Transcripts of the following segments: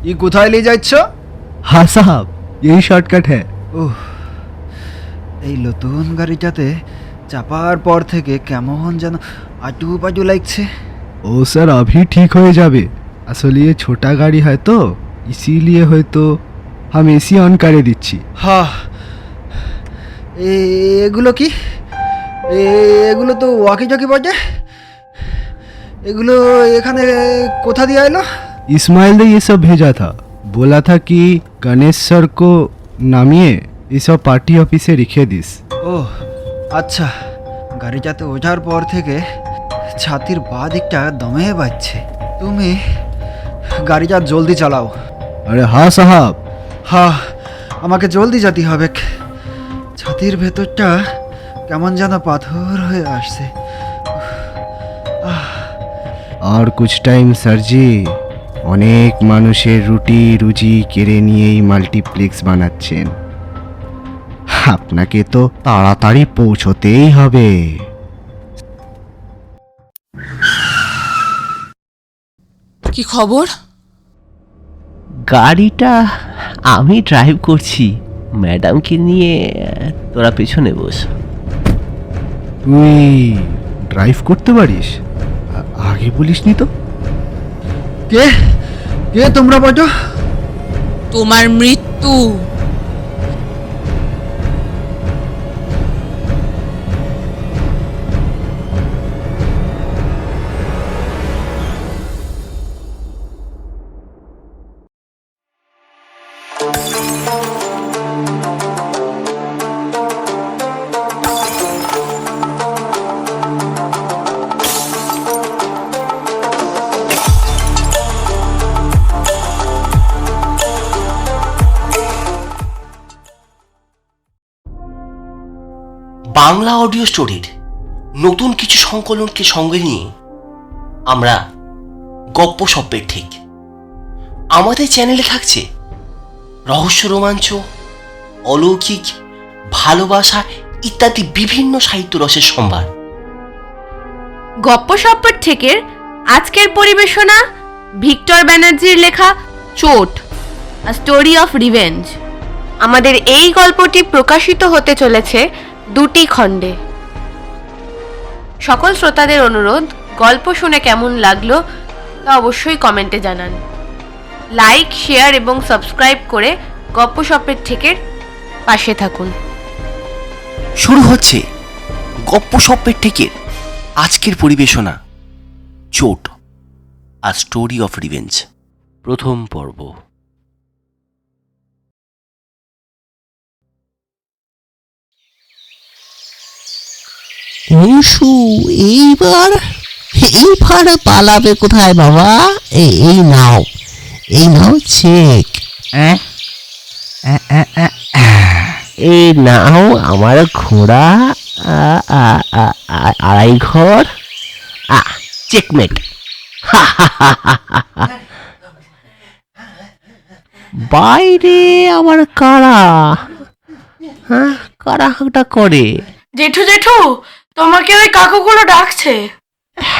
ये কোথায় নিয়ে যাচ্ছ? हाँ साहब यही शॉर्टकट है। ওহ, এই নতুন গাড়িটাতে চাপার পর থেকে কেমন যেন আটু পাটু লাগছে। ओ सर अभी ठीक हो जाबे। আসলে ये छोटा गाड़ी है तो इसीलिए है तो हम एसी ऑन करे दिच्छी। হ্যাঁ, এগুলো কি? এগুলো তো ওয়াকি টকি বটে। এগুলো এখানে কোথা দিয়ে এলো? इस्माइल ने ये सब भेजा था, बोला था कि गणेश सर को नामिए ये सब पार्टी ऑफिसे लिखे दिस। ও আচ্ছা, গাড়িটাতে ওঠার পর থেকে ছাতির বাঁ দিকটা দমে বাজছে। তুমি গাড়িটা জলদি চালাও। अरे हाँ साहब। হ্যাঁ, আমাকে জলদি যেতে হবে। ছাতির ভেতরটা কেমন যেন পাথর হয়ে আসছে। और कुछ टाइम सर जी অনেক মানুষের রুটি রুজি কেড়ে নিয়েই মাল্টিপ্লেক্স বানাচ্ছেন, আপনাকে তো তাড়াতাড়ি পৌঁছতেই হবে। কি খবর? গাড়িটা আমি ড্রাইভ করছি, ম্যাডামকে নিয়ে তোরা পেছনে বস। তুই ড্রাইভ করতে পারিস? আগে বলিসনি তো। কে কে তোমরা বলো? তোমার মৃত্যু। বাংলা অডিও স্টোরির নতুন কিছু সংকলনকে সঙ্গে নিয়ে আমরা গপ্প সপ্পের ঠিক আমাদের চ্যানেলে থাকছে রহস্য, রোমাঞ্চ, অলৌকিক, ভালোবাসা ইত্যাদি বিভিন্ন সাহিত্য রসের সম্ভার। গপ্পসপ্পের থেকে আজকের পরিবেশনা ভিক্টর ব্যানার্জির লেখা চোট, আ স্টোরি অফ রিভেঞ্জ। আমাদের এই গল্পটি প্রকাশিত হতে চলেছে 2টি খণ্ডে। সকল শ্রোতাদের অনুরোধ, গল্প শুনে কেমন লাগলো তা অবশ্যই কমেন্টে জানান। লাইক, শেয়ার এবং সাবস্ক্রাইব করে গপ্পসপ্পের থেকে পাশে থাকুন। শুরু হচ্ছে গপ্প সপ্পের ঠেকের আজকের পরিবেশনা চোট, আ স্টোরি অফ রিভেঞ্জ, প্রথম পর্ব। অংশু এইবার পালাবে কোথায় বাবা? এই নাও, এই নাও চেক। এই নাও আমার ঘোড়া, আড়াই ঘর, চেকমেট। বাইরে আবার কারা? হ্যাঁ, কারা হাঁকটা করে? জেঠু জেঠু, তোমাকে ওই কাকুগুলো ডাকছে।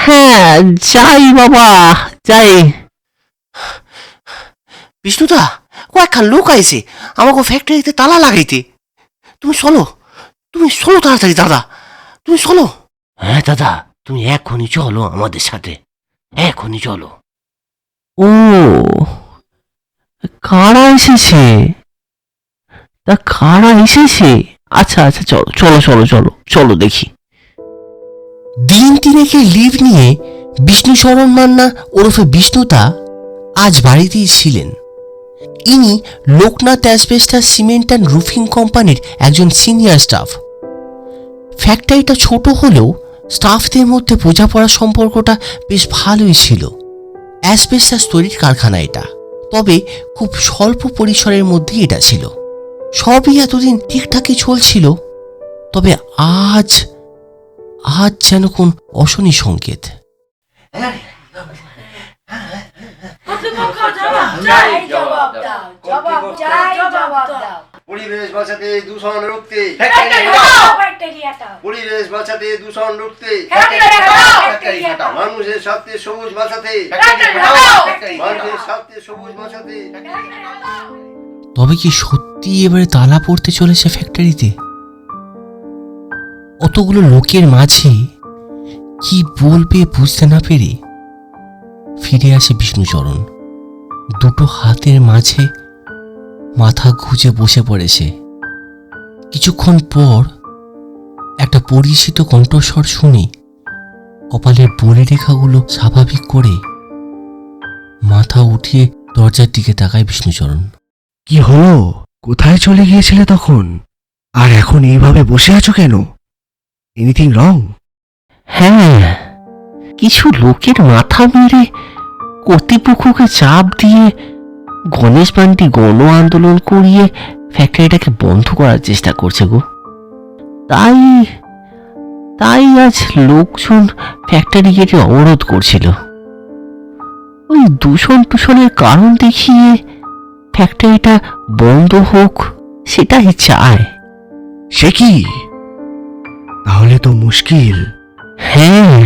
হ্যাঁ যাই বাবা যাই। বিষ্ণুদা, কয়েকখান লোক আইছে আমাকে ফ্যাক্টরিতে তালা লাগাইতে। তুমি চলো তাড়াতাড়ি দাদা, তুমি চলো। হ্যাঁ দাদা, তুমি এখনই চলো আমাদের সাথে, এখনই চলো। ও কারা এসেছে? তা কারা এসেছে? আচ্ছা আচ্ছা, চলো চলো চলো চলো চলো দেখি। দিন তিনেকের লিভ নিয়ে বিষ্ণু শরণ মান্না ওরফে বিষ্ণুদা আজ বাড়িতেই ছিলেন। ইনি Loknath asbestos cement and roofing কোম্পানির একজন সিনিয়র স্টাফ। ফ্যাক্টরিটা ছোট হলেও স্টাফদের মধ্যে বোঝাপড়ার সম্পর্কটা বেশ ভালোই ছিল। অ্যাসবেস্টাস তৈরির কারখানা এটা, তবে খুব স্বল্প পরিসরের মধ্যেই এটা ছিল। সবই এতদিন ঠিকঠাকই চলছিল, তবে আজ যেন কোন অশনি সংকেত। পরিবেশ বাঁচাতে দূষণ রুখতে, পরিবেশ বাঁচাতে দূষণ রুখতে, মানুষের স্বার্থে সবুজ বাঁচাতে, মানুষের স্বার্থে সবুজ বাঁচাতে। তবে কি সত্যি এবারে তালা পড়তে চলেছে ফ্যাক্টরিতে? অতগুলো লোকের মাঝে কি বলবে বুঝতে না পেরে ফিরে আসে বিষ্ণুচরণ। দুটো হাতের মাঝে মাথা গুঁজে বসে পড়েছে। কিছুক্ষণ পর একটা পরিচিত কণ্ঠস্বর শুনে কপালের বলে রেখাগুলো স্বাভাবিক করে মাথা উঠিয়ে দরজার দিকে তাকায় বিষ্ণুচরণ। কি হলো? কোথায় চলে গিয়েছিলে তখন? আর এখন এইভাবে বসে আছো কেন? Anything wrong? হ্যাঁ, কিছু লোকের মাথা মেরে কর্তৃপক্ষকে চাপ দিয়ে গণেশ বান্টি গণ আন্দোলন করিয়ে ফ্যাক্টরিটাকে বন্ধ করার চেষ্টা করছে গো। তাই তাই আজ লোকজন ফ্যাক্টরি গেটে অবরোধ করছিল। ওই দূষণের কারণ দেখিয়ে ফ্যাক্টরিটা বন্ধ হোক সেটাই চায়। সে কি? তাহলে তো মুশকিল। হ্যাঁ,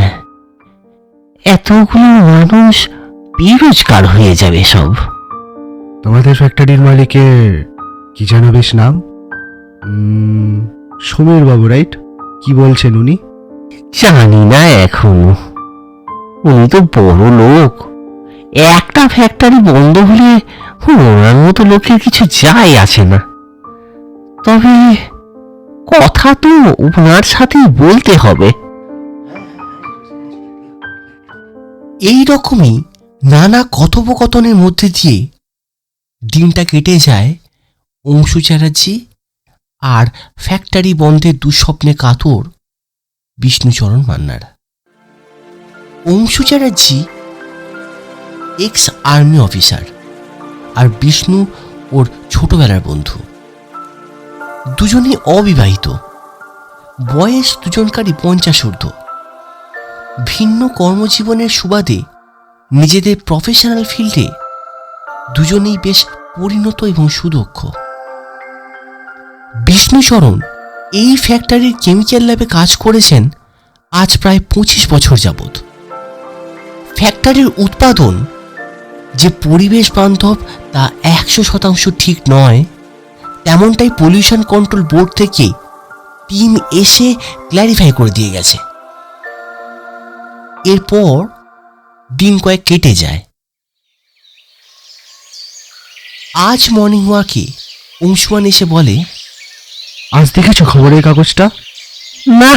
এতগুলো মানুষ বেরোজগার হয়ে যাবে সব। তোমাদের ফ্যাক্টরির মালিকের কি যেন বেশ নাম? সমীর বাবু, রাইট? কি বলছেন উনি? জানি না এখনো। উনি তো বড় লোক। একটা ফ্যাক্টরি বন্ধ হলে ওনার মতো লোকের কিছু যায় আসে না। তবে কথা তো ওনার সাথেই বলতে হবে। এই রকমই নানা কথোপকথনের মধ্যে দিয়ে দিনটা কেটে যায় অংশু চ্যাটার্জি আর ফ্যাক্টরি বন্ধের দুঃস্বপ্নে কাতর বিষ্ণুচরণ মান্নার। Anshu Chatterjee ex army officer আর বিষ্ণু ওর ছোটবেলার বন্ধু। দুজনই অবিবাহিত, বয়স দুজনকারই 50 ঊর্ধ্ব। ভিন্ন কর্মজীবনের সুবাদে নিজেদের প্রফেশনাল ফিল্ডে দুজনেই বেশ পরিণত এবং সুদক্ষ। বিষ্ণুচরণ এই ফ্যাক্টরির কেমিক্যাল ল্যাবে কাজ করেছেন আজ প্রায় 25 বছর যাবৎ। ফ্যাক্টরির উৎপাদন যে পরিবেশ বান্ধব তা 100% ঠিক নয়, তেমনটাই পলিউশন কন্ট্রোল বোর্ড থেকে টিম এসে ক্ল্যারিফাই করে দিয়ে গেছে। এরপর দিন কয়েক কেটে যায়। আজ মর্নিং ওয়াকে অংশুমান এসে বলে, আজ দেখেছো খবরের কাগজটা? না,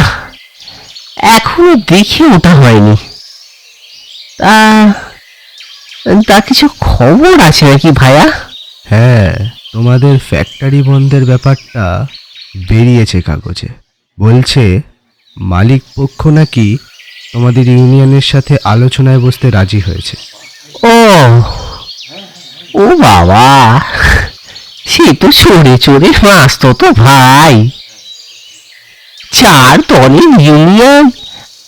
এখনো দেখে ওটা হয়নি। তা কিছু খবর আছে নাকি ভাইয়া? হ্যাঁ, তোমাদের ফ্যাক্টরি বন্ধের ব্যাপারটা বেরিয়েছে কাগজে। বলছে মালিক পক্ষ নাকি তোমাদের ইউনিয়নের সাথে আলোচনায় বসতে রাজি হয়েছে। ও বাবা, সে তো চড়ে চড়ে মাস্ত তো ভাই। 4 দলের ইউনিয়ন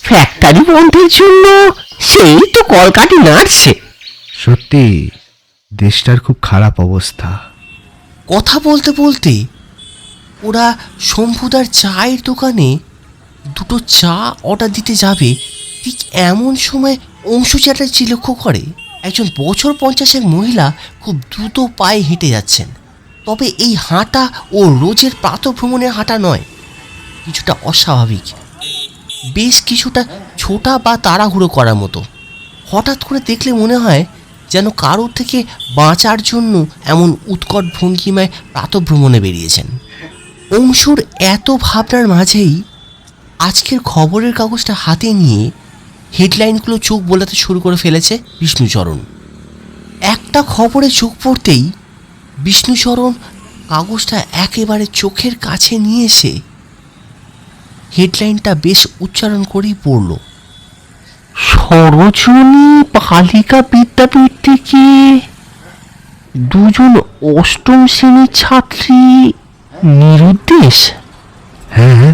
ফ্যাক্টরি বন্ধের জন্য সেই তো কলকাঠি নাড়ছে। সত্যি দেশটার খুব খারাপ অবস্থা। কথা বলতে বলতে ওরা শম্ভুদার চায়ের দোকানে দুটো চা অর্ডার দিতে যাবে, ঠিক এমন সময় অংশু চ্যাটার্জি লক্ষ্য করে একজন বছর 50-এর মহিলা খুব দ্রুত পায়ে হেঁটে যাচ্ছেন। তবে এই হাঁটা ও রোজের প্রাতঃভ্রমণের হাঁটা নয়, কিছুটা অস্বাভাবিক, বেশ কিছুটা ছোটা বা তাড়াহুড়ো করার মতো। হঠাৎ করে দেখলে মনে হয় যেন কারোর থেকে বাঁচার জন্য এমন উৎকট ভঙ্গিমায় প্রাতঃভ্রমণে বেরিয়েছেন। অংশুর এত ভাবনার মাঝেই আজকের খবরের কাগজটা হাতে নিয়ে হেডলাইনগুলো চোখ বোলাতে শুরু করে ফেলেছে বিষ্ণুচরণ। একটা খবরে চোখ পড়তেই বিষ্ণুচরণ কাগজটা একেবারে চোখের কাছে নিয়ে এসে হেডলাইনটা বেশ উচ্চারণ করেই পড়ল, সরোজিনী বালিকা বিদ্যাপীঠ থেকে 2 অষ্টম শ্রেণীর ছাত্রী নিরুদ্দেশ। হ্যাঁ,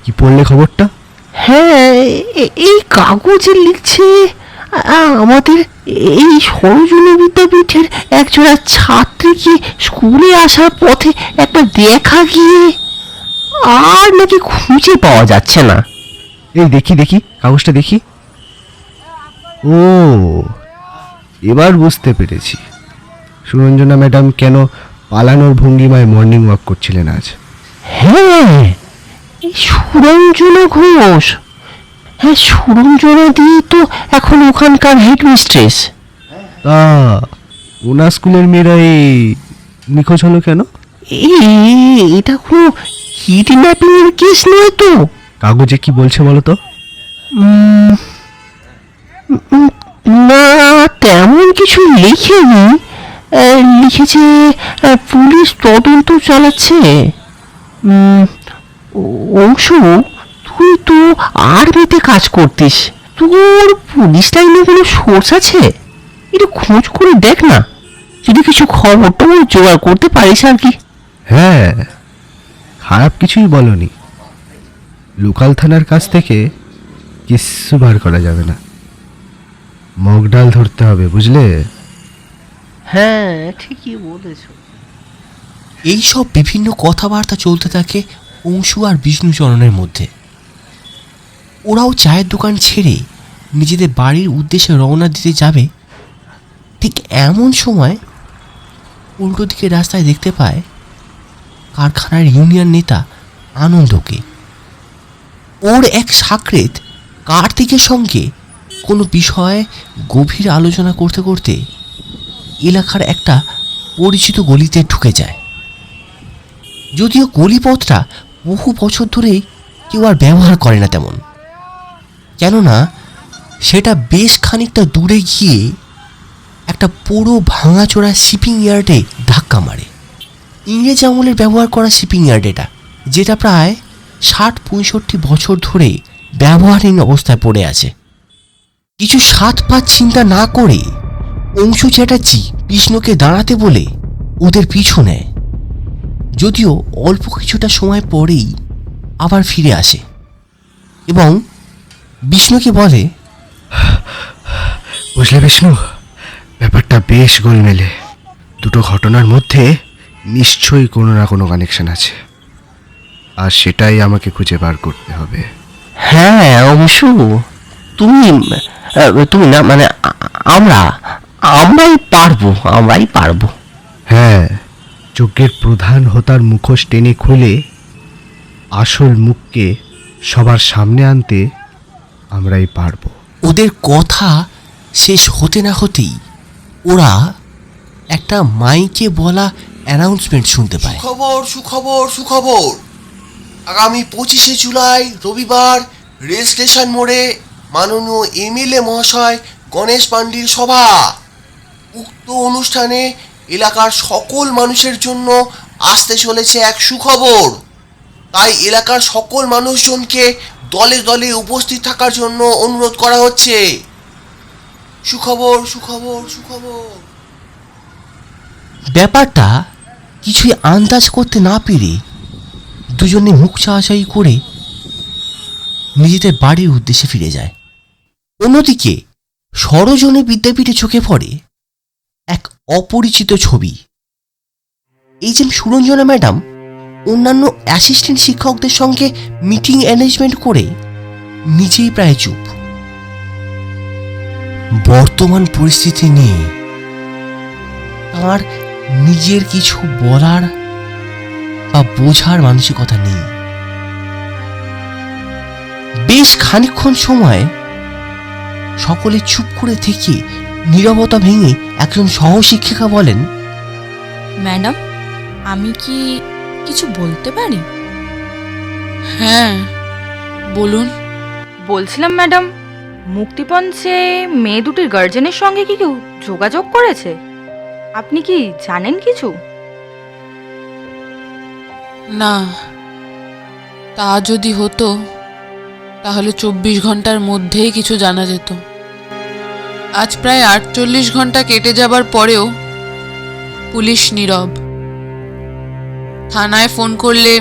কি পড়লে খবরটা? হ্যাঁ, এই কাগজে লিখছে আমাদের এই সরোজিনী বিদ্যাপীঠের একজোড়া ছাত্রীকে স্কুলে আসার পথে একটা দেখা গিয়ে আর নাকি খুঁজে পাওয়া যাচ্ছে না। এই দেখি দেখি কাগজটা দেখি। ও, এবার বুঝতে পেরেছি সুরঞ্জনা ম্যাডাম কেন পালানোর ভঙ্গিমায় মর্নিং ওয়াক করছিলেন আজ। হ্যাঁ, এই সুরঞ্জনা ঘোষ। হ্যাঁ, সুরঞ্জনা দি তো এখন ওখানকার হেডমিস্ট্রেস। তা ওনার স্কুলের মেয়েরা এই নিখোঁজ হলো কেন? এটা কোনো কিডন্যাপিং এর কেস নয় তো? কাগজে কি বলছে বলো তো? উম, না, তেমন কিছু লিখেনি। লিখেছে পুলিশ তদন্ত চালাচ্ছে। অংশু, তুই তো আর্মিতে কাজ করতিস, তোর পুলিশ লাইনে কোনো সোর্স আছে? একটু খোঁজ করে দেখ না, যদি কিছু খবর টবর জোগাড় করতে পারিস আর কি। হ্যাঁ, খারাপ কিছুই বলনি। লোকাল থানার কাছ থেকে কিচ্ছু বার করা যাবে না, মগ ডাল ধরতে হবে, বুঝলে? হ্যাঁ, ঠিকই বলেছ। এইসব বিভিন্ন কথাবার্তা চলতে থাকে অংশু আর বিষ্ণুচরণের মধ্যে। ওরাও চায়ের দোকান ছেড়ে নিজেদের বাড়ির উদ্দেশ্যে রওনা দিতে যাবে, ঠিক এমন সময় উল্টো দিকে রাস্তায় দেখতে পায় কারখানার ইউনিয়ন নেতা আনন্দকে। ওর এক সাকরেত কার্তিকের সঙ্গে কোনো বিষয়ে গভীর আলোচনা করতে করতে এলাকার একটা পরিচিত গলিতে ঢুকে যায়। যদিও গলিপথটা বহু বছর ধরেই কেউ আর ব্যবহার করে না তেমন, কেননা সেটা বেশ খানিকটা দূরে গিয়ে একটা পুরো ভাঙাচোরা শিপিং ইয়ার্ডে ধাক্কা মারে। ইংরেজ আমলের ব্যবহার করা শিপিং ইয়ার্ড এটা, যেটা প্রায় ৬০-৬৫ বছর ধরে ব্যবহারহীন অবস্থায় পড়ে আছে। কিছু সাত পাঁচ চিন্তা না করে অংশু চ্যাটার্জি বিষ্ণুকে দাঁড়াতে বলে ওদের পিছু নেয়। যদিও অল্প কিছুটা সময় পরেই আবার ফিরে আসে এবং বিষ্ণুকে বলে, বুঝলে বিষ্ণু, ব্যাপারটা বেশ গোলমেলে। দুটো ঘটনার মধ্যে নিশ্চয়ই কোনো না কোনো কানেকশন আছে, আর সেটাই আমাকে খুঁজে বার করতে হবে। হ্যাঁ অবশ্য, তুমি না, মানে আমরাই পারবো। হ্যাঁ, যজ্ঞের প্রধান হোতার মুখোশ টেনে খুলে আসল মুখকে সবার সামনে আনতে আমরাই পারবো। ওদের কথা শেষ হতে না হতেই ওরা একটা মাইকে বলা অ্যানাউন্সমেন্ট শুনতে পায়। সুখবর সুখবর সুখবর, আগামী 25শে জুলাই রবিবার রেল স্টেশন মোড়ে মাননীয় এমএলএ মহাশয় গণেশ পাণ্ডের সভা। উক্ত অনুষ্ঠানে এলাকার সকল মানুষের জন্য আসতে চলেছে এক সুখবর, তাই এলাকার সকল মানুষজনকে দলে দলে উপস্থিত থাকার জন্য অনুরোধ করা হচ্ছে। সুখবর সুখবর সুখবর। ব্যাপারটা কিছুই আন্দাজ করতে না পেরে দুজনে মুখ চাওয়াচাই করে নিজেদের বাড়ির উদ্দেশ্যে ফিরে যায়। অন্যদিকে সরোজিনী বিদ্যাপীঠে চোখে পড়ে এক অপরিচিত ছবি। এই যে সুরঞ্জনা ম্যাডাম অন্যান্য অ্যাসিস্ট্যান্ট শিক্ষকদের সঙ্গে মিটিং অ্যারেঞ্জমেন্ট করে নিজেই প্রায় চুপ। বর্তমান পরিস্থিতি নিয়ে তার নিজের কিছু বলার বা বোঝার মানসিকতা নেই। বেশ খানিকক্ষণ সময় সকলে চুপ করে থেকে নীরবতা ভেঙে একজন সহশিক্ষিকা বলেন, ম্যাডাম, আমি কি কিছু বলতে পারি? হ্যাঁ, বলুন। বলছিলাম ম্যাডাম, মুক্তিপঞ্চে মেয়ে দুটির গার্জেনের সঙ্গে কি কেউ যোগাযোগ করেছে? আপনি কি জানেন কিছু? না, তা যদি হতো তাহলে 24 ঘন্টার মধ্যেই কিছু জানা যেত। আজ প্রায় 48 ঘন্টা কেটে যাবার পরেও পুলিশ নীরব। থানায় ফোন করলে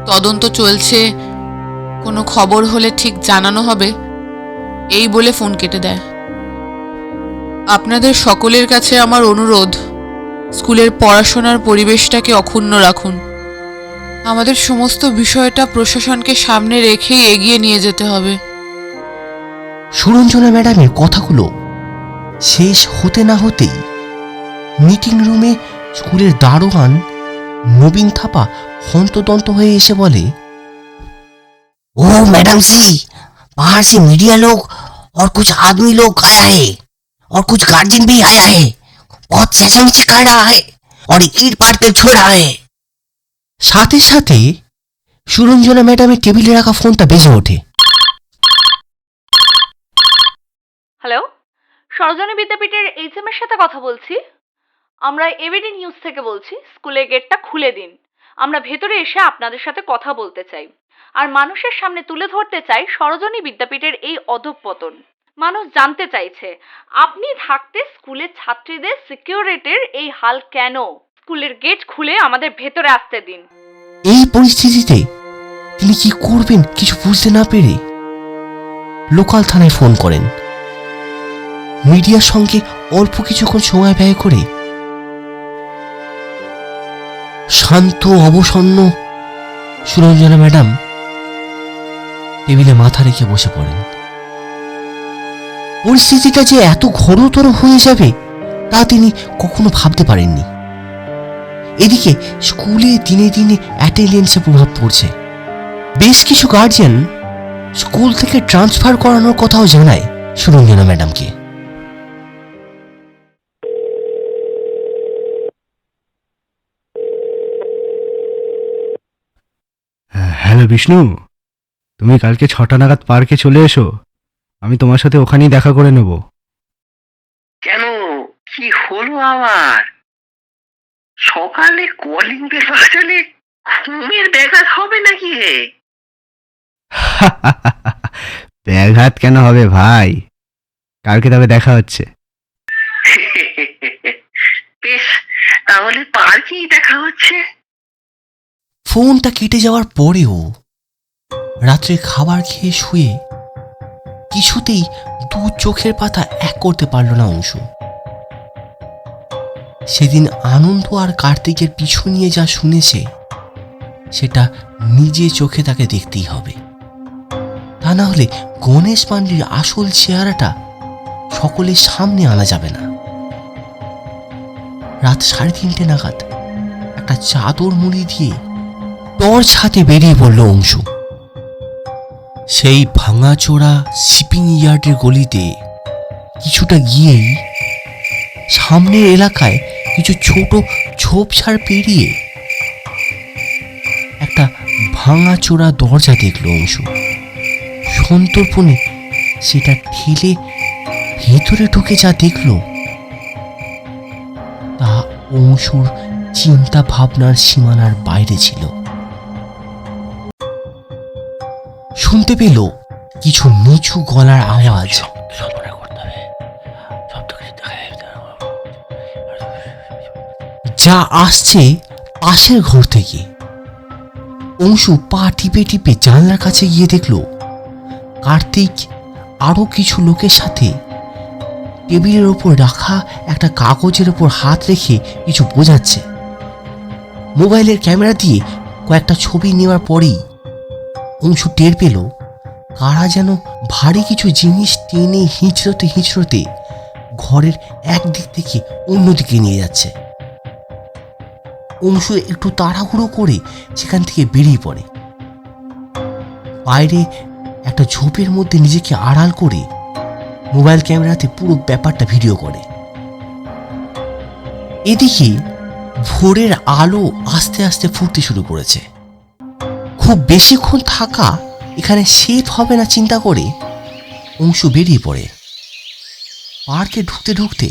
তদন্ত চলছে, কোনো খবর হলে ঠিক জানানো হবে, এই বলে ফোন কেটে দেয়। আপনাদের সকলের কাছে আমার অনুরোধ, স্কুলের পড়াশোনার পরিবেশটাকে অক্ষুণ্ণ রাখুন। আমাদের সমস্ত বিষয়টা প্রশাসনকে সামনে রেখেই এগিয়ে নিয়ে যেতে হবে। সুরঞ্জনা ম্যাডামের কথাগুলো শেষ হতে না হতেই মিটিং রুমে স্কুলের দারোয়ান নবীন থাপা হন্তদন্ত হয়ে এসে বলে, ओ मैडम जी, बाहर से मीडिया लोग और कुछ आदमी लोग आया है और कुछ गार्जियन भी आया है। बहुत चेंचामेची कर रहा है और ईट पाटकर छोड़ रहा है। সাথে সাথে সুরঞ্জনা ম্যাডামের টেবিলে রাখা ফোনটা বেজে ওঠে। হ্যালো, সরোজনী বিদ্যাপীঠের এইচএম এর সাথে কথা বলছি। আমরা এবিডি নিউজ থেকে বলছি, স্কুলের গেটটা খুলে দিন। আমরা ভেতরে এসে আপনাদের সাথে কথা বলতে চাই আর মানুষের সামনে তুলে ধরতে চাই সরোজনী বিদ্যাপীঠের এই অধঃপতন। মানুষ জানতে চাইছে আপনি থাকতে স্কুলের ছাত্রীদের সিকিউরিটির এই হাল কেন? স্কুলের গেট খুলে আমাদের ভেতরে আসতে দিন। এই পরিস্থিতিতে তিনি কি করবেন কিছু বুঝতে না পেরে লোকাল থানায় ফোন করেন। মিডিয়ার সঙ্গে অল্প কিছুক্ষণ সময় ব্যয় করে শান্ত অবসন্ন সুরঞ্জনা ম্যাডাম টেবিলে মাথা রেখে বসে পড়েন। পরিস্থিতিটা যে এত ঘোরতর হয়ে যাবে তা তিনি কখনো ভাবতে পারেননি। এদিকে স্কুলে দিনে দিনে অ্যাটেন্ডেন্সে প্রভাব পড়ছে। বেশ কিছু গার্জিয়ান স্কুল থেকে ট্রান্সফার করানোর কথাও জানায় সুরঞ্জনা ম্যাডামকে। হ্যালো বিষ্ণু, তুমি কালকে 6টা নাগাদ পার্কে চলে এসো, আমি তোমার সাথে ওখানেই দেখা করে নেব। কেন, কি হলো আবার? সকালে কলিং বেল বাজালে ঘুমের ব্যাঘাত হবে নাকি হে? ব্যাঘাত কেন হবে ভাই, কালকে তবে দেখা হচ্ছে। বেশ, তাহলে পার্কেই দেখা হচ্ছে। ফোনটা কেটে যাওয়ার পরেও রাত্রে খাবার খেয়ে শুয়ে কিছুতেই দু চোখের পাতা এক করতে পারল না অংশু। সেদিন আনন্দ আর কার্তিকের পিছু নিয়ে যা শুনেছে সেটা নিজে চোখে তাকে দেখতেই হবে। তা না হলে গণেশ পান্ডির আসল চেহারাটা সকলের সামনে আনা যাবে না। রাত 3:30 নাগাদ একটা চাদর মুড়ি দিয়ে টর্চ হাতে বেরিয়ে পড়ল অংশু। সেই ভাঙাচোরা শিপিং ইয়ার্ডের গলিতে কিছুটা গিয়েই সামনের এলাকায় কিছু ছোট ঝোপঝাড় পেরিয়ে একটা ভাঙাচোরা দরজা দেখল অংশু। সন্তর্পণে সেটা ঠেলে ভেতরে ঢুকে যা দেখল তা অংশুর চিন্তা ভাবনার সীমানার বাইরে ছিল। শুনতে পেল কিছু নিচু গলার আওয়াজ। যা আসছে পাশের ঘর থেকে। অংশু পা টিপে টিপে জানলার কাছে গিয়ে দেখল কার্তিক আরো কিছু লোকের সাথে টেবিলের ওপর রাখা একটা কাগজের ওপর হাত রেখে কিছু বোঝাচ্ছে। মোবাইলের ক্যামেরা দিয়ে কয়েকটা ছবি নেওয়ার পরেই অংশু টের পেল কারা যেন ভারী কিছু জিনিস টেনে হিঁচড়তে হিঁচড়তে ঘরের একদিক থেকে অন্যদিকে নিয়ে যাচ্ছে। অংশু একটু তাড়াহুড়ো করে সেখান থেকে বেরিয়ে পড়ে। বাইরে একটা ঝোপের মধ্যে নিজেকে আড়াল করে মোবাইল ক্যামেরাতে পুরো ব্যাপারটা ভিডিও করে। এদিকে ভোরের আলো আস্তে আস্তে ফুটতে শুরু করেছে। খুব বেশিক্ষণ থাকা এখানে সেফ হবে না চিন্তা করে অংশু বেরিয়ে পড়ে। পার্কে ঢুকতে ঢুকতে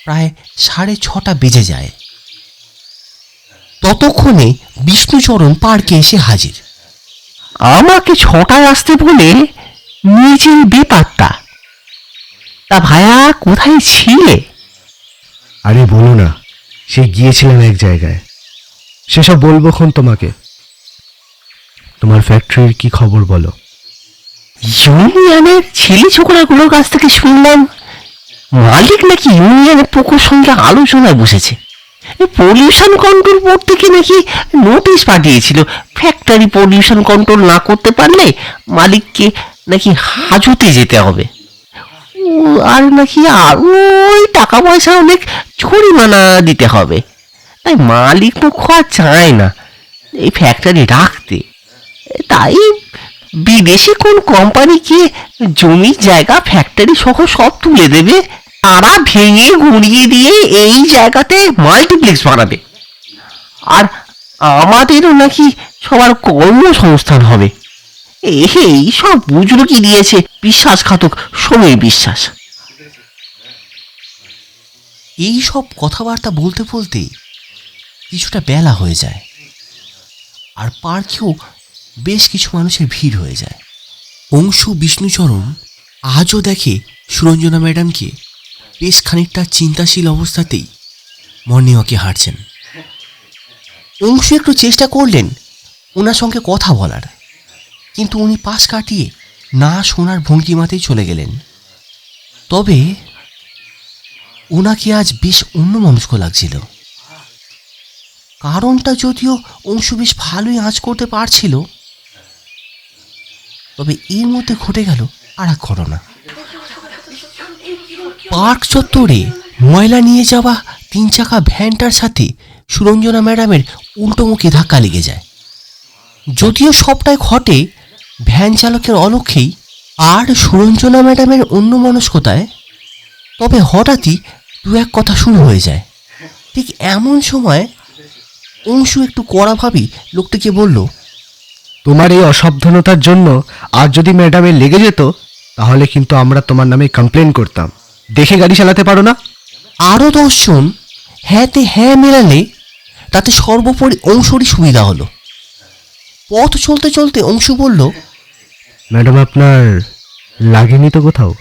প্রায় 6:30 বেজে যায়। ততক্ষণে বিষ্ণুচরণ পার্কে এসে হাজির। আমাকে 6টায় আসতে বলে নিজের ব্যাপারটা। তা ভাইয়া কোথায় ছিলে? আরে বলো না, সে গিয়েছিলাম এক জায়গায়, সেসব বলবো খন তোমাকে। তোমার ফ্যাক্টরির কি খবর বলো? ইউনিয়নের ছেলে ছোকরাগুলোর কাছ থেকে শুনলাম মালিক নাকি ইউনিয়নের পক্ষের সঙ্গে আলোচনায় বসেছে। পলিউশন কন্ট্রোল বোর্ড থেকে নাকি নোটিশ পাঠিয়েছিল, ফ্যাক্টরি পলিউশন কন্ট্রোল না করতে পারলে মালিককে নাকি হাজতে যেতে হবে। আর নাকি আরো টাকা পয়সা অনেক জরিমানা দিতে হবে। তাই মালিক পক্ষ আর চায় না এই ফ্যাক্টরি রাখতে। তাই বিদেশি কোন কোম্পানিকে জমি জায়গা ফ্যাক্টরি সহ সব তুলে দেবে, তারা ভেঙে গুঁড়িয়ে দিয়ে এই জায়গাতে মাল্টিপ্লেক্স বানাবে। আর আমাদেরও নাকি সবার কর্মসংস্থান হবে। এই সব বুঝলো কি দিয়েছে বিশ্বাসঘাতক সমীর বিশ্বাস। এই সব কথাবার্তা বলতে বলতে কিছুটা বেলা হয়ে যায়, আর পার্কেও বেশ কিছু মানুষের ভিড় হয়ে যায়। অংশু বিষ্ণুচরণ আজও দেখে সুরঞ্জনা ম্যাডামকে বেশ খানিকটা চিন্তাশীল অবস্থাতেই মর্নিং ওয়াকে হাঁটছেন। অংশু একটু চেষ্টা করলেন ওনার সঙ্গে কথা বলার, কিন্তু উনি পাশ কাটিয়ে না শোনার ভঙ্গিমাতেই চলে গেলেন। তবে ওনাকে আজ বেশ অন্যমনস্ক লাগছিল। কারণটা যদিও অংশু বেশ ভালোই আঁচ করতে পারছিল, তবে এর মধ্যে ঘটে গেল আর এক ঘটনা। পার্ক চত্বরে ময়লা নিয়ে যাওয়া 3 চাকা ভ্যানটার সাথে সুরঞ্জনা ম্যাডামের উল্টো মুখে ধাক্কা লেগে যায়। যদিও সবটাই ঘটে ভ্যান চালকের অলক্ষ্যেই আর সুরঞ্জনা ম্যাডামের অন্যমনস্কতায়, তবে হঠাৎই 2-1 কথা শুরু হয়ে যায়। ঠিক এমন সময় অংশু একটু কড়াভাবেই লোকটিকে বলল, তোমার এই অসাবধানতার জন্য আর যদি ম্যাডামের লেগে যেত তাহলে কিন্তু আমরা তোমার নামে কমপ্লেন করতাম। দেখে গাড়ি চালাতে পারো না? আরও 10 জন হ্যাঁতে হ্যাঁ মেলালে তাতে সর্বোপরি অংশুরই সুবিধা হলো। পথ চলতে চলতে অংশু বলল, ম্যাডাম আপনার লাগেনি তো কোথাও?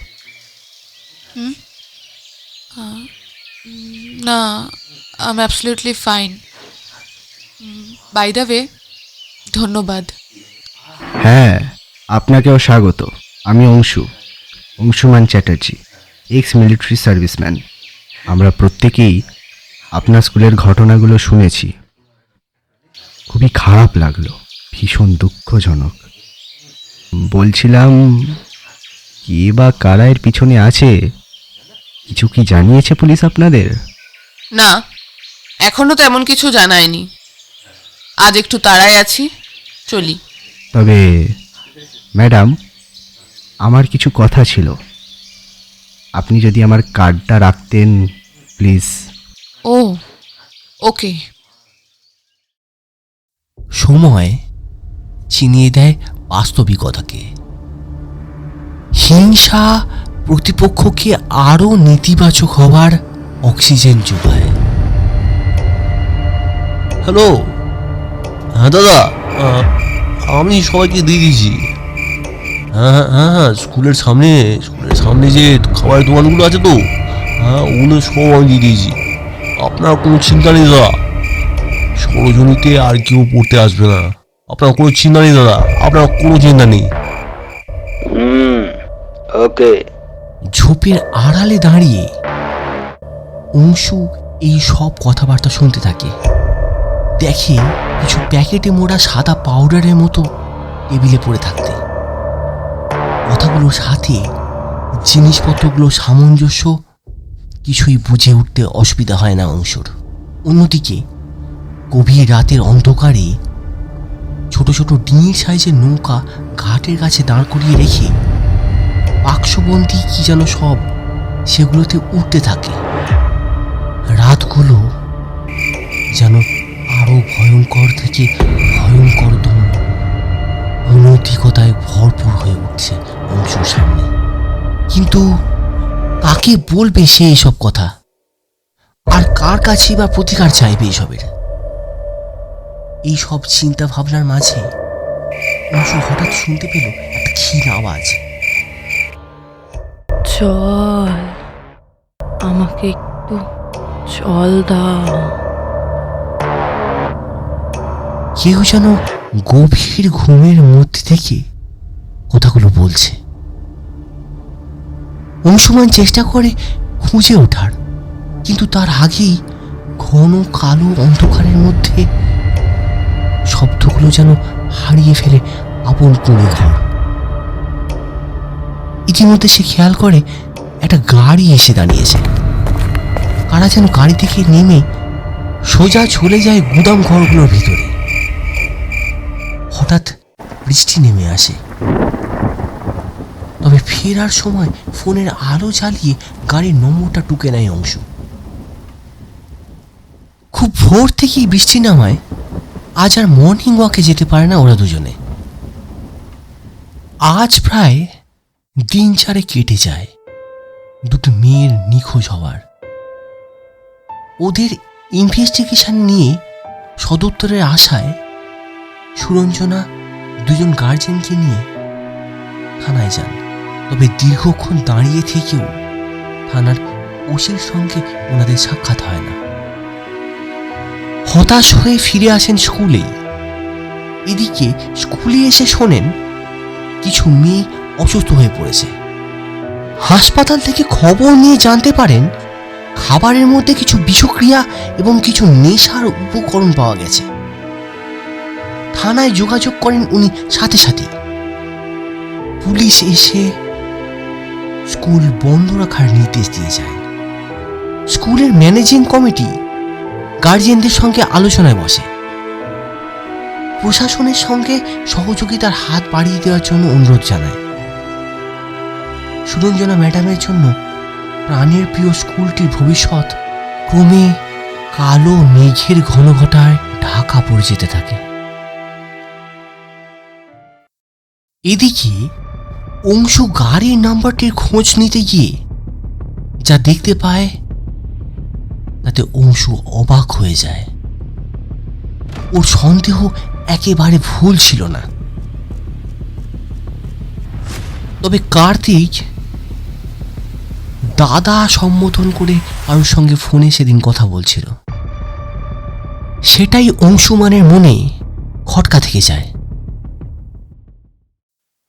না, I am absolutely fine. By the way, ধন্যবাদ। হ্যাঁ, আপনাকেও স্বাগত। আমি Anshuman Chatterjee, ex military serviceman. আমরা প্রত্যেকেই আপনার স্কুলের ঘটনাগুলো শুনেছি, খুবই খারাপ লাগলো, ভীষণ দুঃখজনক। বলছিলাম কে বা কারা এর পিছনে আছে, কিছু কি জানিয়েছে পুলিশ আপনাদের? না, এখনো তেমন কিছু জানায়নি। আজ একটু তাড়ায় আছি, চলি। তবে ম্যাডাম, আমার কিছু কথা ছিল, আপনি যদি আমার কার্ডটা রাখতেন প্লিজ। ও ওকে। সময় চিনিয়ে দেয় বাস্তবিকতাকে। হিংসা প্রতিপক্ষকে আরও নেতিবাচক হবার অক্সিজেন যোগায়। হ্যালো, হ্যাঁ দাদা, আমি সবাইকে দিয়ে দিয়েছি। হ্যাঁ হ্যাঁ হ্যাঁ, স্কুলের সামনে যে খাবারের দোকানগুলো আছে তো, হ্যাঁ ওগুলো সব আমি দিয়ে দিয়েছি। আপনার কোনো চিন্তা নেই দাদা, সরজনীতে আর কেউ পড়তে আসবে না। আপনার কোনো চিন্তা নেই দাদা, আপনার কোনো চিন্তা নেই। ওকে। ঝোপের আড়ালে দাঁড়িয়ে অংশু এই সব কথাবার্তা শুনতে থাকে। দেখে কিছু প্যাকেটে মোড়া সাদা পাউডারের মতো টেবিলে পড়ে থাকতে। কথাগুলোর সাথে জিনিসপত্রগুলোর সামঞ্জস্য কিছুই বুঝে উঠতে অসুবিধা হয় না অংশুর। অন্যদিকে গভীর রাতের অন্ধকারে ছোট ছোট ডিঙির সাইজের নৌকা ঘাটের কাছে দাঁড় করিয়ে রেখে বাক্সবন্দি কি যেন সব সেগুলোতে উঠতে থাকে। রাতগুলো যেন আরো ভয়ঙ্কর থেকে ভয়ঙ্করতম অনৈতিকতায় ভরপুর হয়ে উঠছে অংশুর সামনে। কিন্তু কাকে বলবে সে এসব কথা, আর কার কাছে বা প্রতিকার চাইবে এসবের? এই সব চিন্তা ভাবনার মাঝে অংশু হঠাৎ শুনতে পেল একটা ক্ষীণ আওয়াজ। চল, আমাকে একটু জল দাও। কেউ যেন গভীর ঘুমের মধ্যে থেকে কথাগুলো বলছে। অংশুমান চেষ্টা করে খুঁজে ওঠার, কিন্তু তার আগেই ঘন কালো অন্ধকারের মধ্যে শব্দগুলো যেন হারিয়ে ফেলে আপন কোণে ঘর। ইতিমধ্যে সে খেয়াল করে একটা গাড়ি এসে দাঁড়িয়েছে। কারা যেন গাড়ি থেকে নেমে সোজা চলে যায় গুদাম ঘরগুলোর ভিতরে। হঠাৎ বৃষ্টি নেমে আসে, তবে ফেরার সময় ফোনের আলো জ্বালিয়ে গাড়ির নম্বরটা টুকে নেয় অংশ। খুব ভোর থেকেই বৃষ্টি নামায় আজ আর মর্নিং ওয়াকে যেতে পারে না ওরা দুজনে। আজ প্রায় দিন 4 কেটে যায় দুটো মেয়ের নিখোঁজ হওয়ার। ওদের ইনভেস্টিগেশন নিয়ে সদপ্তরের আশায় সুরঞ্জনা দুজন গার্জেনকে নিয়ে থানায় যান। তবে দীর্ঘক্ষণ দাঁড়িয়ে থেকেও থানার ওসির সঙ্গে ওনাদের সাক্ষাৎ হয় না। হতাশ হয়ে ফিরে আসেন স্কুলেই। এদিকে স্কুলে এসে শোনেন কিছু মেয়ে অসুস্থ হয়ে পড়েছে। হাসপাতাল থেকে খবর নিয়ে জানতে পারেন খাবারের মধ্যে কিছু বিষক্রিয়া এবং কিছু নেশার উপকরণ পাওয়া গেছে। থানায় যোগাযোগ করেন উনি সাথে সাথে। পুলিশ এসে স্কুল বন্ধ রাখার নির্দেশ দিয়ে যায়। স্কুলের ম্যানেজিং কমিটি গার্জিয়ানদের সঙ্গে আলোচনায় বসে। প্রশাসনের সঙ্গে সহযোগিতার হাত বাড়িয়ে দেওয়ার জন্য অনুরোধ জানায়। সুরঞ্জনা ম্যাডামের জন্য প্রাণের প্রিয় স্কুলটির ভবিষ্যৎ ক্রমে কালো মেঘের ঘনঘটায় ঢাকা পড়ে যেতে থাকে। এদিকে অংশু গাড়ির নাম্বারটির খোঁজ নিতে গিয়ে যা দেখতে পায় তাতে অংশু অবাক হয়ে যায়। ওর সন্দেহ একেবারে ভুল ছিল না। তবে কার্তিক দাদা সম্বোধন করে কারোর সঙ্গে ফোনে সেদিন কথা বলছিল, সেটাই অংশুমানের মনে খটকা থেকে যায়।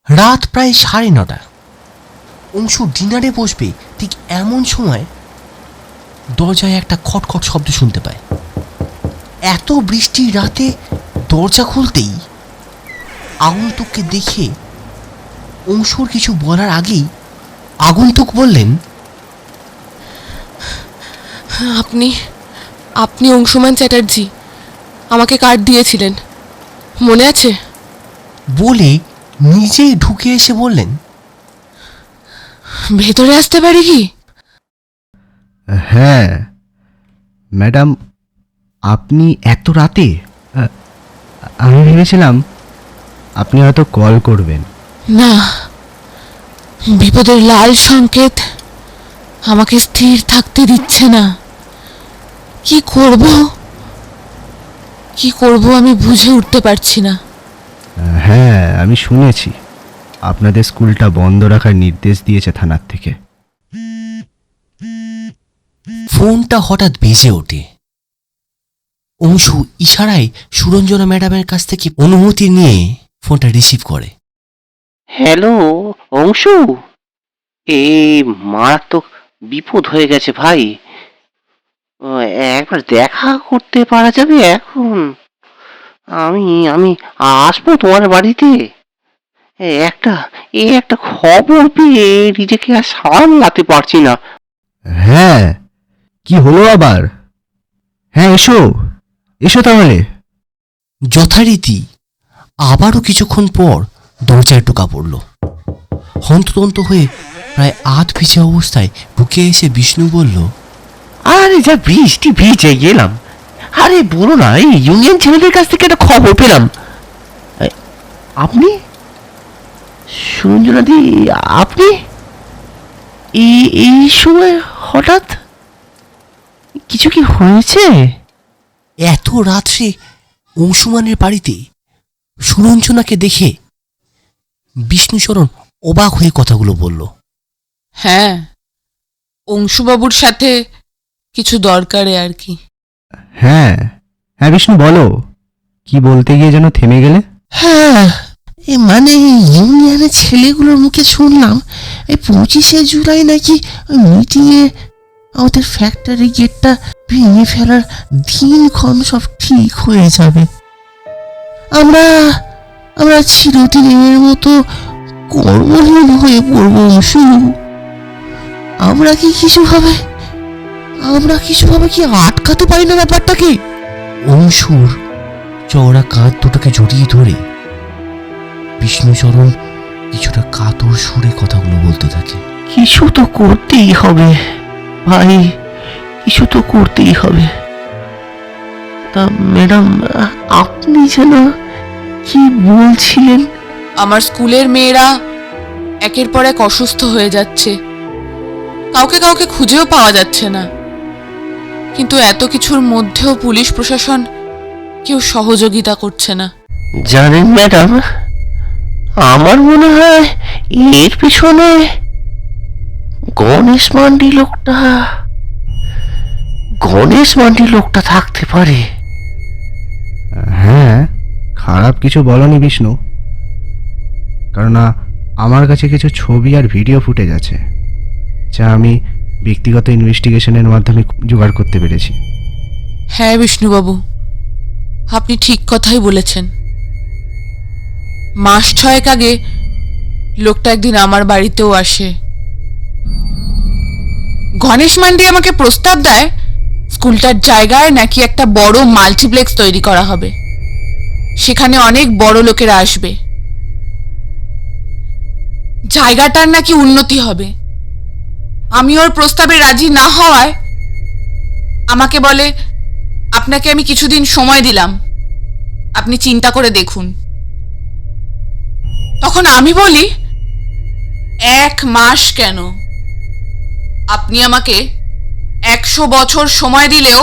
রাত প্রায় 9:30। অংশু ডিনারে বসবে ঠিক এমন সময় দরজায় একটা খটখট শব্দ শুনতে পায়। এত বৃষ্টির রাতে দরজা খুলতেই আগন্তুককে দেখে অংশুর কিছু বলার আগেই আগন্তুক বললেন, আপনি আপনি অংশুমান চ্যাটার্জি, আমাকে কার্ড দিয়েছিলেন, মনে আছে? বলে নিজেই ঢুকে এসে বললেন, ভেতরে আসতে পারি কি? হ্যাঁ ম্যাডাম, আপনি এত রাতে? আমি ভেবেছিলাম আপনি হয়তো কল করবেন। না, বিপদের লাল সংকেত আমাকে স্থির থাকতে দিচ্ছে না। কি করব আমি বুঝে উঠতে পারছি না। হ্যাঁ, আমি শুনেছি আপনাদের স্কুলটা বন্ধ রাখার নির্দেশ দিয়েছে থানার থেকে। ফোনটা হঠাৎ বেজে ওঠে। অংশু ইশারায় সুরঞ্জনা ম্যাডামের কাছ থেকে অনুমতি নিয়ে ফোনটা রিসিভ করে। হ্যালো অংশু, এই মারাত্মক বিপদ হয়ে গেছে ভাই। একবার দেখা করতে পারা যাবে এখন? আমি আসবো তোমার বাড়িতে। একটা খবর পেয়ে নিজেকে আর সামলাতে পারছি না। হ্যাঁ, কি হলো আবার? হ্যাঁ, এসো এসো তাহলে। যথারীতি আবারও কিছুক্ষণ পর দরজায় টোকা পড়ল। হন্তদন্ত হয়ে প্রায় আধ ভিজে অবস্থায় ঢুকে এসে বিষ্ণু বলল, আরে যা বৃষ্টি ভিজে গেলাম। আরে বলো না, এই ইউনিয়ন ছেলেদের কাছ থেকে একটা খবর পেলাম। আপনি সুরঞ্জনা দি, আপনি এই সময় হঠাৎ কিছু কি হয়েছে? এত রাত্রে অংশুমানের বাড়িতে সুরঞ্জনাকে দেখে বিষ্ণুচরণ অবাক হয়ে কথাগুলো বলল। হ্যাঁ, অংশুবাবুর সাথে কিছু দরকারে আর কি। হ্যাঁ হ্যাঁ বিষ্ণু, বলো, কি বলতে গিয়ে যেন থেমে গেলে? হ্যাঁ, মানে ইউনিয়নের ছেলেগুলোর মুখে শুনলাম এই 25শে জুলাই নাকি মিটিংয়ে আমাদের ফ্যাক্টরি গেটটা ভেঙে ফেলার দিনক্ষণ সব ঠিক হয়ে যাবে। আমরা আমরা চিরদিনের মতো কর্মহীন হয়ে পড়ব অংশু। আমরা কিছুভাবে কি আটকাতে পারি না ব্যাপারটাকে? অংশুর চওড়া কাঁধ দুটোকে জড়িয়ে ধরে বিষ্ণুচরণ কিছুটা কাতর সুরে কথাগুলো বলতে থাকে। কিছু তো করতেই হবে ভাই, কিছু তো করতেই হবে। তা ম্যাডাম, আপনি যেন কি বলছিলেন? আমার স্কুলের মেয়েরা একের পর এক অসুস্থ হয়ে যাচ্ছে, কাউকে কাউকে খুঁজেও পাওয়া যাচ্ছে না। কিন্তু এত কিছুর মধ্যেও পুলিশ প্রশাসন কেউ সহযোগিতা করছে না। জানেন ম্যাডাম, আমার মনে হয় এর পিছনে গণেশ মান্ডি লোকটা থাকতে পারে। হ্যাঁ, খারাপ কিছু বলনি বিষ্ণু, কারণ আমার কাছে কিছু ছবি আর ভিডিও ফুটেজ আছে যা আমি ব্যক্তিগত ইনভেস্টিগেশনের মাধ্যমে জোগাড় করতে পেরেছি। হ্যাঁ বিষ্ণুবাবু, আপনি ঠিক কথাই বলেছেন। মাস 6 আগে লোকটা একদিন আমার বাড়িতেও আসে। গণেশ মান্ডি আমাকে প্রস্তাব দেয় স্কুলটার জায়গায় নাকি একটা বড় মাল্টিপ্লেক্স তৈরি করা হবে, সেখানে অনেক বড় লোকেরা আসবে, জায়গাটার নাকি উন্নতি হবে। আমি ওর প্রস্তাবে রাজি না হওয়ায় আমাকে বলে, আপনাকে আমি কিছুদিন সময় দিলাম, আপনি চিন্তা করে দেখুন। তখন আমি বলি, 1 মাস কেন, আপনি আমাকে 100 বছর সময় দিলেও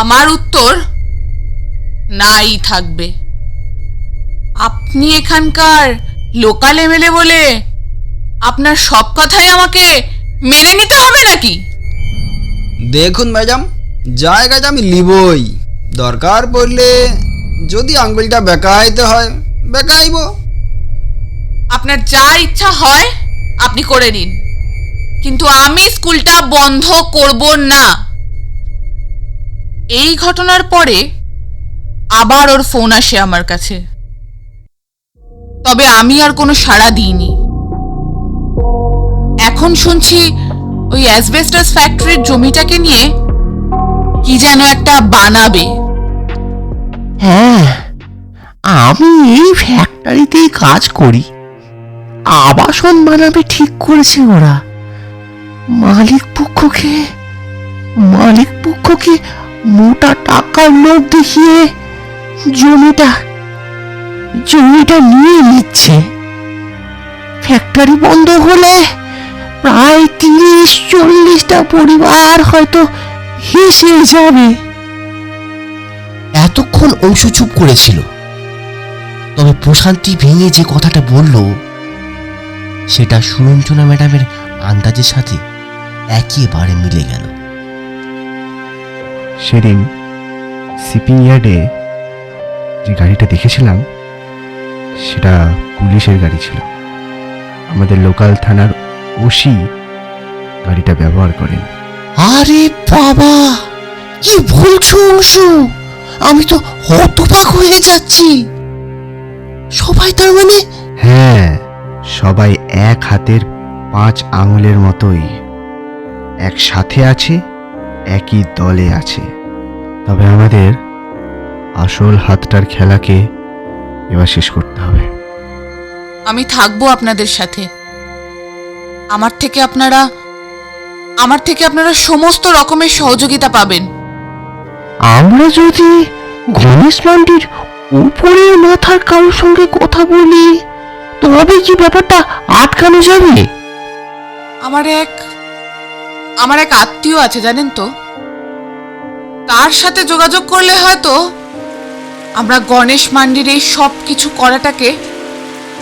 আমার উত্তর নাই থাকবে। আপনি এখানকার লোকাল এমএলএ বলে আপনার সব কথাই আমাকে মেনে নিতে হবে নাকি? দেখুন ম্যাডাম, জায়গাটা আমি লিবই, দরকার পড়লে যদি আঙ্গুলটা বেঁকাইতে হয় বেঁকাইব। আপনার যা ইচ্ছা হয় আপনি করে নিন, কিন্তু আমি স্কুলটা বন্ধ করব না। এই ঘটনার পরে আবার ওর ফোন আসে আমার কাছে, তবে আমি আর কোনো সাড়া দিইনি। এখন শুনছি ওই অ্যাসবেস্টাস ফ্যাক্টরির জমিটাকে নিয়ে কি যেন একটা বানাবে। হ্যাঁ, আমি এই ফ্যাক্টরিতেই কাজ করি। আবাসন বানাবে ঠিক করেছে ওরা। মালিক পক্ষকে মোটা টাকার লোভ দেখিয়ে জমিটা নিয়ে নিচ্ছে। ফ্যাক্টরি বন্ধ হলে প্রায় 30-40টা পরিবার হয়তো হেসে যাবে। এতক্ষণ অংশ চুপ করেছিল, তবে প্রশান্তি ভেঙে যে কথাটা বলল সেটা সুরঞ্জনা ম্যাডামের আন্দাজের সাথে একেবারে মিলে গেল। সেদিন শিপিং ইয়ার্ডে যে গাড়িটা দেখেছিলাম সেটা পুলিশের গাড়ি ছিল। আমাদের লোকাল থানার ওসি গাড়িটা ব্যবহার করেন। আরে বাবা, কি বলছো অংশু? আমি তো হতবাক হয়ে যাচ্ছি। সবাই তার মানে? হ্যাঁ, সবাই এক হাতের 5 আঙুলের মতোই একসাথে আছে, একই দলে আছে। তবে আমাদের আসল হাতটার খেলাকে এবার শেষ করতে হবে। আমি থাকবো আপনাদের সাথে। আমার থেকে আপনারা সমস্ত রকমের সহযোগিতা পাবেন। আমরা যদি গণেশ মান্ডির উপরের মাথার কারোর সঙ্গে কথা বলি তবে কি ব্যাপারটা আটকানো যাবে? আমার এক আত্মীয় আছে জানেন তো, তার সাথে যোগাযোগ করলে হয়তো আমরা গণেশ মান্ডির এই সব কিছু করাটাকে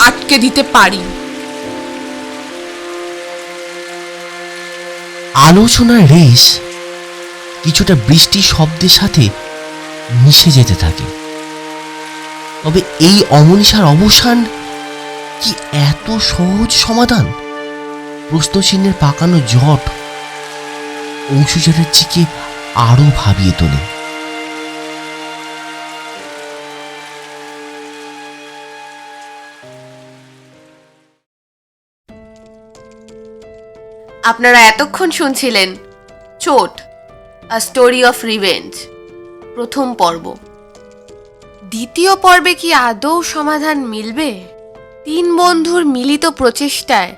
আটকে দিতে পারি। আলোচনার রেশ কিছুটা বৃষ্টি শব্দের সাথে মিশে যেতে থাকে। তবে এই অমনীষার অবসান কি এত সহজ সমাধান? প্রশ্নচিহ্নের পাকানো জট অংশুচারের আরো ভাবিয়ে তোলে। আপনারা এতক্ষণ শুনছিলেন চোট, আ স্টোরি অফ রিভেঞ্জ প্রথম পর্ব। দ্বিতীয় পর্বে কি আদৌ সমাধান মিলবে? 3 বন্ধুর মিলিত প্রচেষ্টায়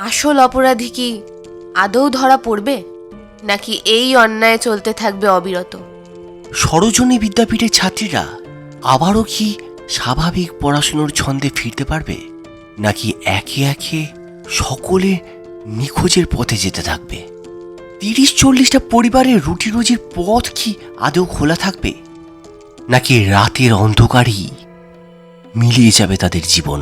আসল অপরাধী কি আদৌ ধরা পড়বে, নাকি এই অন্যায় চলতে থাকবে অবিরত? সরোজনী বিদ্যাপীঠের ছাত্রীরা আবারও কি স্বাভাবিক পড়াশুনোর ছন্দে ফিরতে পারবে, নাকি একে একে সকলে নিখোঁজের পথে যেতে থাকবে? 30-40টা পরিবারের রুটি রুজির পথ কি আদৌ খোলা থাকবে, নাকি রাতের অন্ধকারই মিলিয়ে যাবে তাদের জীবন?